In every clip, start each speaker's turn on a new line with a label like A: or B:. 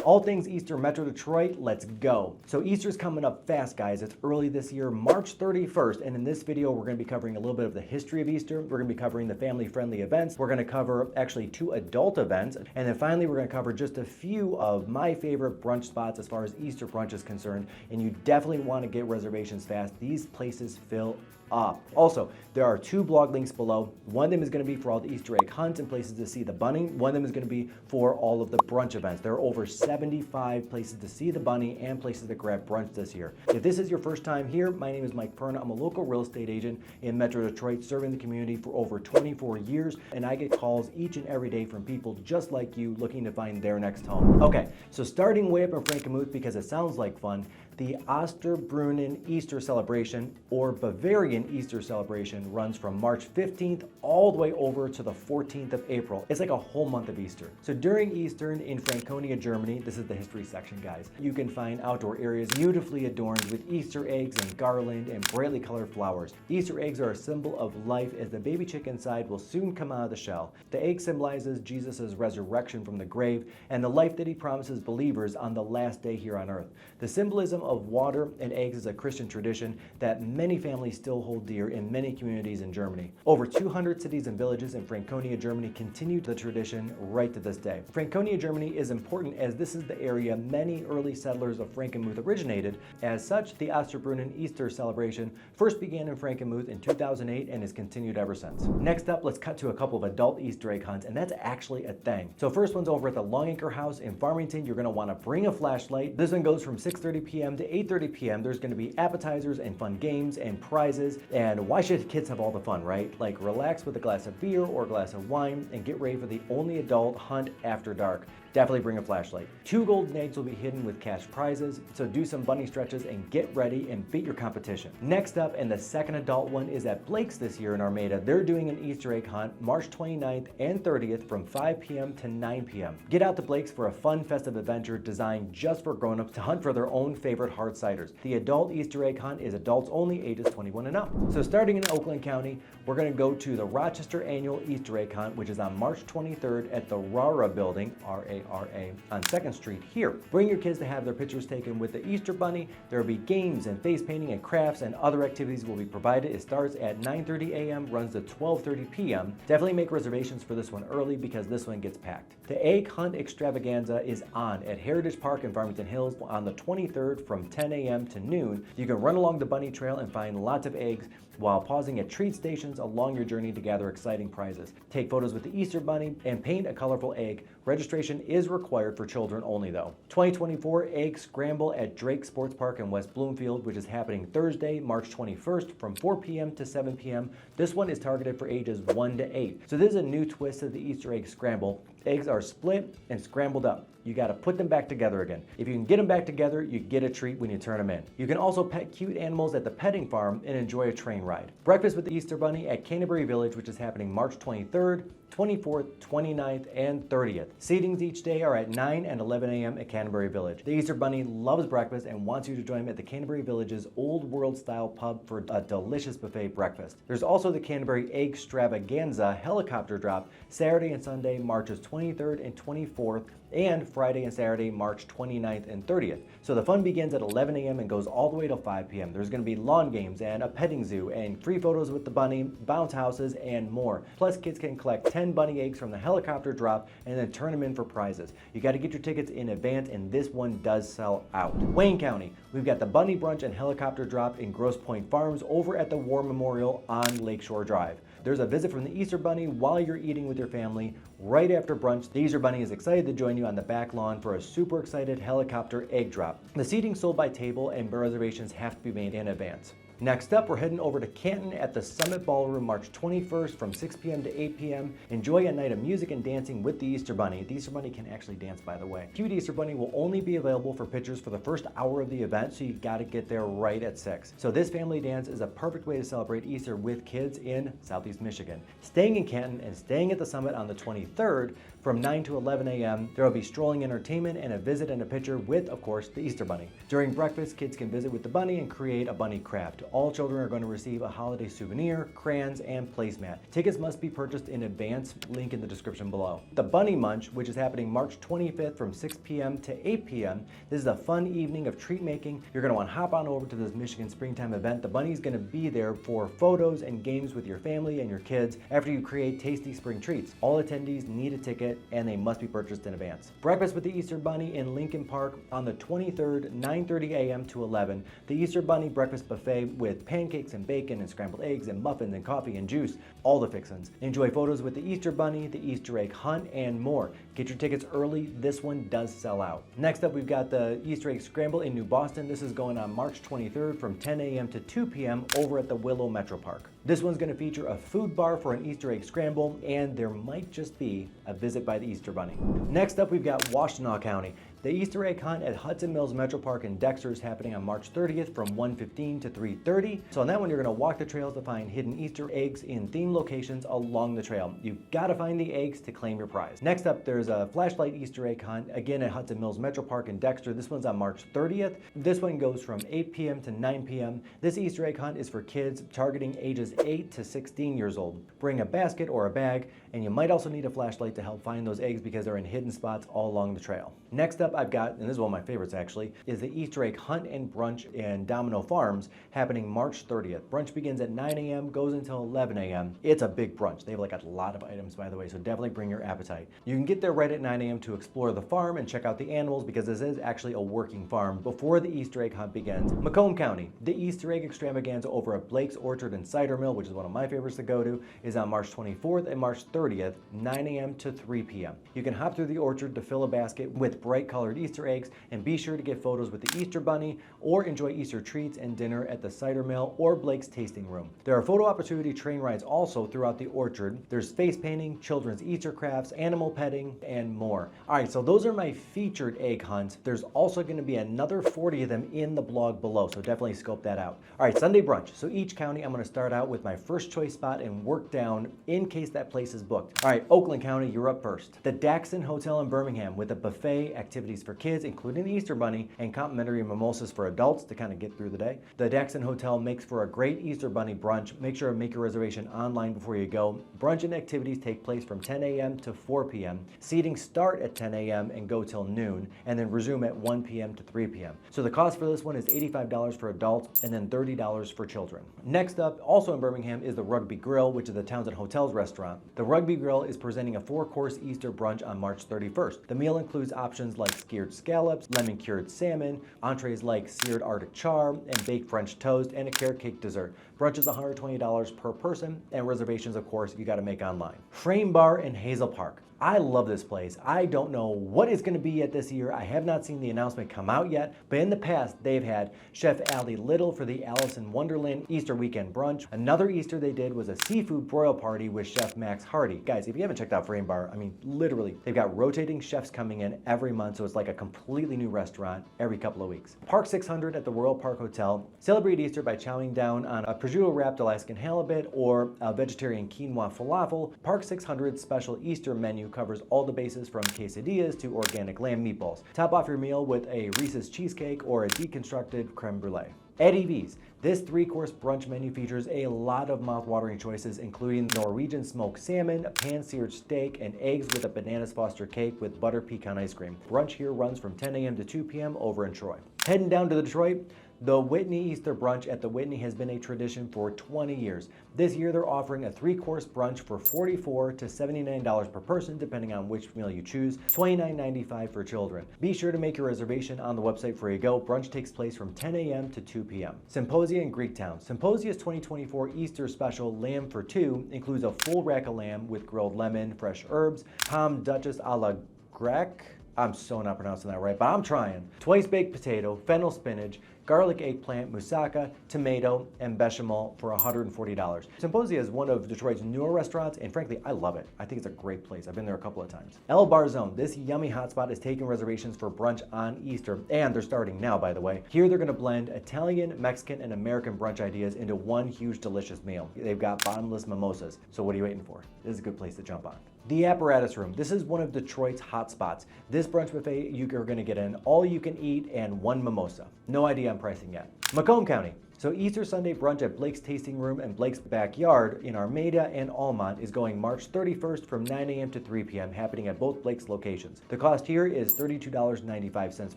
A: All things Easter Metro Detroit, let's go. So Easter's coming up fast, guys. It's early this year, March 31st, and in this video, we're gonna be covering a little bit of the history of Easter. We're gonna be covering the family-friendly events. We're gonna cover actually 2 adult events, and then finally, we're gonna cover just a few of my favorite brunch spots as far as Easter brunch is concerned, and you definitely wanna get reservations fast. These places fill up. Also, there are 2 blog links below. One of them is going to be for all the Easter egg hunts and places to see the bunny. One of them is going to be for all of the brunch events. There are over 75 places to see the bunny and places to grab brunch this year. If this is your first time here, my name is Mike Perna. I'm a local real estate agent in Metro Detroit, serving the community for over 24 years, and I get calls each and every day from people just like you looking to find their next home. Okay, so starting way up in Frankenmuth because it sounds like fun, the Osterbrunnen Easter celebration, or Bavarian Easter celebration, runs from March 15th all the way over to the 14th of April. It's like a whole month of Easter. So during Easter in Franconia, Germany, this is the history section, guys, you can find outdoor areas beautifully adorned with Easter eggs and garland and brightly colored flowers. Easter eggs are a symbol of life as the baby chick inside will soon come out of the shell. The egg symbolizes Jesus' resurrection from the grave and the life that he promises believers on the last day here on earth. The symbolism of water and eggs is a Christian tradition that many families still hold dear in many communities in Germany. Over 200 cities and villages in Franconia, Germany continue the tradition right to this day. Franconia, Germany is important as this is the area many early settlers of Frankenmuth originated. As such, the Osterbrunnen Easter celebration first began in Frankenmuth in 2008 and has continued ever since. Next up, let's cut to a couple of adult Easter egg hunts, and that's actually a thing. So first one's over at the Longacre House in Farmington. You're going to want to bring a flashlight. This one goes from 6:30 p.m. to 8:30 p.m. There's going to be appetizers and fun games and prizes. And why should kids have all the fun, right? Like relax with a glass of beer or a glass of wine and get ready for the only adult hunt after dark. Definitely bring a flashlight. 2 golden eggs will be hidden with cash prizes, so do some bunny stretches and get ready and beat your competition. Next up, and the second adult one, is at Blake's this year in Armada. They're doing an Easter egg hunt March 29th and 30th from 5 p.m. to 9 p.m. Get out to Blake's for a fun festive adventure designed just for grown-ups to hunt for their own favorite hard ciders. The adult Easter egg hunt is adults only, ages 21 and up. So starting in Oakland County, we're going to go to the Rochester Annual Easter Egg Hunt, which is on March 23rd at the Rara Building, R-A-R-A, on 2nd Street here. Bring your kids to have their pictures taken with the Easter Bunny. There will be games and face painting and crafts and other activities will be provided. It starts at 9:30 a.m., runs to 12:30 p.m. Definitely make reservations for this one early because this one gets packed. The Egg Hunt Extravaganza is on at Heritage Park in Farmington Hills on the 23rd from 10 a.m. to noon. You can run along the bunny trail and find lots of eggs while pausing at treat stations along your journey to gather exciting prizes. Take photos with the Easter Bunny and paint a colorful egg. Registration is required for children only though. 2024 Egg Scramble at Drake Sports Park in West Bloomfield, which is happening Thursday, March 21st from 4 p.m. to 7 p.m. This one is targeted for ages 1 to 8. So this is a new twist to the Easter Egg Scramble. Eggs are split and scrambled up. You got to put them back together again. If you can get them back together, you get a treat when you turn them in. You can also pet cute animals at the petting farm and enjoy a train ride. Breakfast with the Easter Bunny at Canterbury Village, which is happening March 23rd, 24th, 29th, and 30th. Seatings each day are at 9 and 11 a.m. at Canterbury Village. The Easter Bunny loves breakfast and wants you to join him at the Canterbury Village's Old World Style pub for a delicious buffet breakfast. There's also the Canterbury Egg-Stravaganza helicopter drop Saturday and Sunday, Marches 23rd and 24th, and Friday and Saturday, March 29th and 30th. So the fun begins at 11 a.m. and goes all the way till 5 p.m. There's going to be lawn games and a petting zoo and free photos with the bunny, bounce houses, and more. Plus, kids can collect 10 bunny eggs from the helicopter drop and then turn them in for prizes. You got to get your tickets in advance, and this one does sell out. Wayne County, we've got the bunny brunch and helicopter drop in Grosse Pointe Farms over at the War Memorial on Lakeshore Drive. There's a visit from the Easter Bunny while you're eating with your family. Right after brunch, the Easter Bunny is excited to join you on the back lawn for a super excited helicopter egg drop. The seating sold by table and reservations have to be made in advance. Next up, we're heading over to Canton at the Summit Ballroom March 21st from 6 p.m. to 8 p.m. Enjoy a night of music and dancing with the Easter Bunny. The Easter Bunny can actually dance, by the way. Cute Easter Bunny will only be available for pictures for the first hour of the event, so you gotta get there right at 6. So this family dance is a perfect way to celebrate Easter with kids in Southeast Michigan. Staying in Canton and staying at the Summit on the 23rd, From 9 to 11 a.m., there will be strolling entertainment and a visit and a picture with, of course, the Easter Bunny. During breakfast, kids can visit with the bunny and create a bunny craft. All children are going to receive a holiday souvenir, crayons, and placemat. Tickets must be purchased in advance, link in the description below. The Bunny Munch, which is happening March 25th from 6 p.m. to 8 p.m. This is a fun evening of treat making. You're going to want to hop on over to this Michigan Springtime event. The bunny's going to be there for photos and games with your family and your kids after you create tasty spring treats. All attendees need a ticket and they must be purchased in advance. Breakfast with the Easter Bunny in Lincoln Park on the 23rd, 9:30 a.m. to 11. The Easter Bunny breakfast buffet with pancakes and bacon and scrambled eggs and muffins and coffee and juice, all the fixins. Enjoy photos with the Easter Bunny, the Easter egg hunt, and more. Get your tickets early. This one does sell out. Next up, we've got the Easter Egg Scramble in New Boston. This is going on March 23rd from 10 a.m. to 2 p.m. over at the Willow Metro Park. This one's going to feature a food bar for an Easter egg scramble, and there might just be a visit by the Easter Bunny. Next up, we've got Washtenaw County. The Easter egg hunt at Hudson Mills Metro Park in Dexter is happening on March 30th from 1:15 to 3:30. So on that one, you're going to walk the trails to find hidden Easter eggs in themed locations along the trail. You've got to find the eggs to claim your prize. Next up, there's a flashlight Easter egg hunt, again at Hudson Mills Metro Park in Dexter. This one's on March 30th. This one goes from 8 p.m. to 9 p.m. This Easter egg hunt is for kids targeting ages 8 to 16 years old. Bring a basket or a bag, and you might also need a flashlight to help find those eggs because they're in hidden spots all along the trail. Next up, I've got, and this is one of my favorites actually, is the Easter egg hunt and brunch in Domino Farms happening March 30th. Brunch begins at 9 a.m., goes until 11 a.m. It's a big brunch. They have like a lot of items, by the way, so definitely bring your appetite. You can get there right at 9 a.m. to explore the farm and check out the animals because this is actually a working farm before the Easter egg hunt begins. Macomb County, the Easter Egg-Extravaganza over at Blake's Orchard and Cider Mill, which is one of my favorites to go to, is on March 24th and March 30th, 9 a.m. to 3 p.m. You can hop through the orchard to fill a basket with bright colored Easter eggs, and be sure to get photos with the Easter Bunny or enjoy Easter treats and dinner at the Cider Mill or Blake's Tasting Room. There are photo opportunity train rides also throughout the orchard. There's face painting, children's Easter crafts, animal petting, and more. All right, so those are my featured egg hunts. There's also going to be another 40 of them in the blog below, so definitely scope that out. All right, Sunday brunch. So each county, I'm going to start out with my first choice spot and work down in case that place is booked. All right, Oakland County, you're up first. The Daxon Hotel in Birmingham with a buffet, activities for kids, including the Easter Bunny, and complimentary mimosas for adults to kind of get through the day. The Daxon Hotel makes for a great Easter Bunny brunch. Make sure to make your reservation online before you go. Brunch and activities take place from 10 a.m. to 4 p.m. Seating start at 10 a.m. and go till noon, and then resume at 1 p.m. to 3 p.m. So the cost for this one is $85 for adults and then $30 for children. Next up, also in Birmingham, is the Rugby Grill, which is the Townsend Hotels restaurant. The Rugby Grill is presenting a 4-course Easter brunch on March 31st. The meal includes options like skewered scallops, lemon-cured salmon, entrees like seared Arctic char, and baked French toast, and a carrot cake dessert. Brunch is $120 per person, and reservations, of course, you got to make online. Frame Bar in Hazel Park. I love this place. I don't know what it's going to be yet this year. I have not seen the announcement come out yet, but in the past, they've had Chef Allie Little for the Alice in Wonderland Easter weekend brunch. Another Easter they did was a seafood broil party with Chef Max Hardy. Guys, if you haven't checked out Frame Bar, I mean, literally, they've got rotating chefs coming in every month, so it's like a completely new restaurant every couple of weeks. Park 600 at the Royal Park Hotel. Celebrate Easter by chowing down on a prosciutto-wrapped Alaskan halibut or a vegetarian quinoa falafel. Park 600's special Easter menu covers all the bases from quesadillas to organic lamb meatballs. Top off your meal with a Reese's cheesecake or a deconstructed creme brulee. Eddie V's. This 3-course brunch menu features a lot of mouth-watering choices, including Norwegian smoked salmon, pan-seared steak, and eggs with a bananas foster cake with butter pecan ice cream. Brunch here runs from 10 a.m. to 2 p.m. over in Troy. Heading down to Detroit, the Whitney Easter Brunch at the Whitney has been a tradition for 20 years. This year they're offering a 3-course brunch for $44 to $79 per person, depending on which meal you choose, $29.95 for children. Be sure to make your reservation on the website before you go. Brunch takes place from 10 a.m. to 2 p.m. Symposia in Greektown. Symposia's 2024 Easter special Lamb for Two includes a full rack of lamb with grilled lemon, fresh herbs, ham duchess a la grecque. I'm so not pronouncing that right, but I'm trying. Twice baked potato, fennel spinach, garlic eggplant, moussaka, tomato, and bechamel for $140. Symposia is one of Detroit's newer restaurants, and frankly, I love it. I think it's a great place. I've been there a couple of times. El Barzone. This yummy hotspot is taking reservations for brunch on Easter, and they're starting now, by the way. Here, they're going to blend Italian, Mexican, and American brunch ideas into one huge delicious meal. They've got bottomless mimosas, so what are you waiting for? This is a good place to jump on. The Apparatus Room. This is one of Detroit's hotspots. This brunch buffet, you are gonna get an all you can eat and one mimosa. No idea on pricing yet. Macomb County. So Easter Sunday brunch at Blake's Tasting Room and Blake's Backyard in Armada and Almont is going March 31st from 9 a.m. to 3 p.m. happening at both Blake's locations. The cost here is $32.95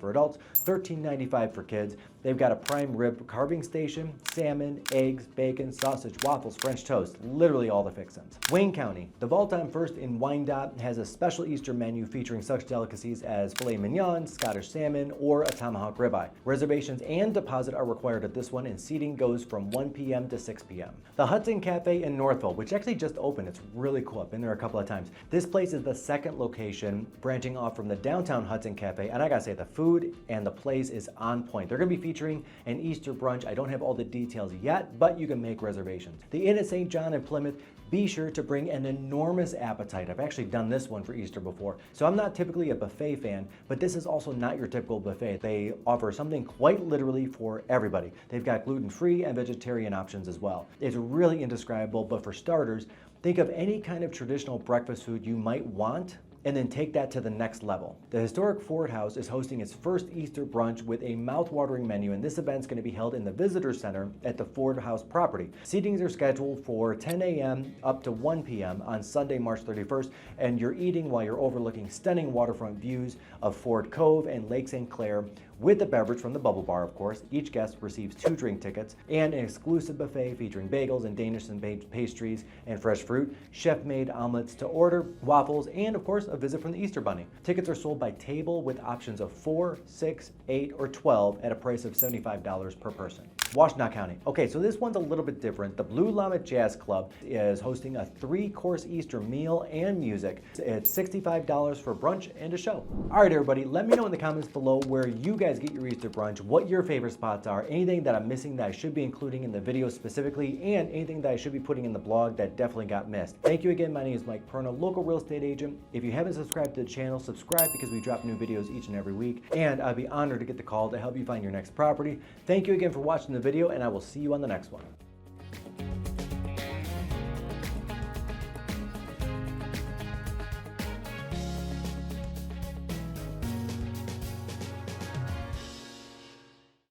A: for adults, $13.95 for kids. They've got a prime rib carving station, salmon, eggs, bacon, sausage, waffles, French toast, literally all the fixins. Wayne County. The Vault on First in Wyandotte has a special Easter menu featuring such delicacies as filet mignon, Scottish salmon, or a tomahawk ribeye. Reservations and deposit are required at this one, and seating goes from 1 p.m. to 6 p.m. The Hudson Cafe in Northville, which actually just opened, it's really cool. I've been there a couple of times. This place is the second location branching off from the downtown Hudson Cafe, and I gotta say, the food and the place is on point. They're gonna be featuring an Easter brunch. I don't have all the details yet, but you can make reservations. The Inn at St. John in Plymouth, be sure to bring an enormous appetite. I've actually done this one for Easter before. So I'm not typically a buffet fan, but this is also not your typical buffet. They offer something quite literally for everybody. They've got gluten-free and vegetarian options as well. It's really indescribable, but for starters, think of any kind of traditional breakfast food you might want and then take that to the next level. The historic Ford House is hosting its first Easter brunch with a mouth-watering menu, and this event's gonna be held in the Visitor Center at the Ford House property. Seatings are scheduled for 10 a.m. up to 1 p.m. on Sunday, March 31st, and you're eating while you're overlooking stunning waterfront views of Ford Cove and Lake St. Clair, with a beverage from the Bubble Bar, of course. Each guest receives 2 drink tickets and an exclusive buffet featuring bagels and Danish and pastries and fresh fruit, chef-made omelets to order, waffles, and of course, a visit from the Easter Bunny. Tickets are sold by table with options of 4, 6, 8, or 12 at a price of $75 per person. Washtenaw County. Okay, so this one's a little bit different. The Blue Llama Jazz Club is hosting a 3-course Easter meal and music. It's $65 for brunch and a show. All right, everybody, let me know in the comments below where you guys get your Easter brunch, what your favorite spots are, anything that I'm missing that I should be including in the video specifically, and anything that I should be putting in the blog that definitely got missed. Thank you again. My name is Mike Perna, local real estate agent. If you haven't subscribed to the channel, subscribe because we drop new videos each and every week, and I'd be honored to get the call to help you find your next property. Thank you again for watching the video, and I will see you on the next one.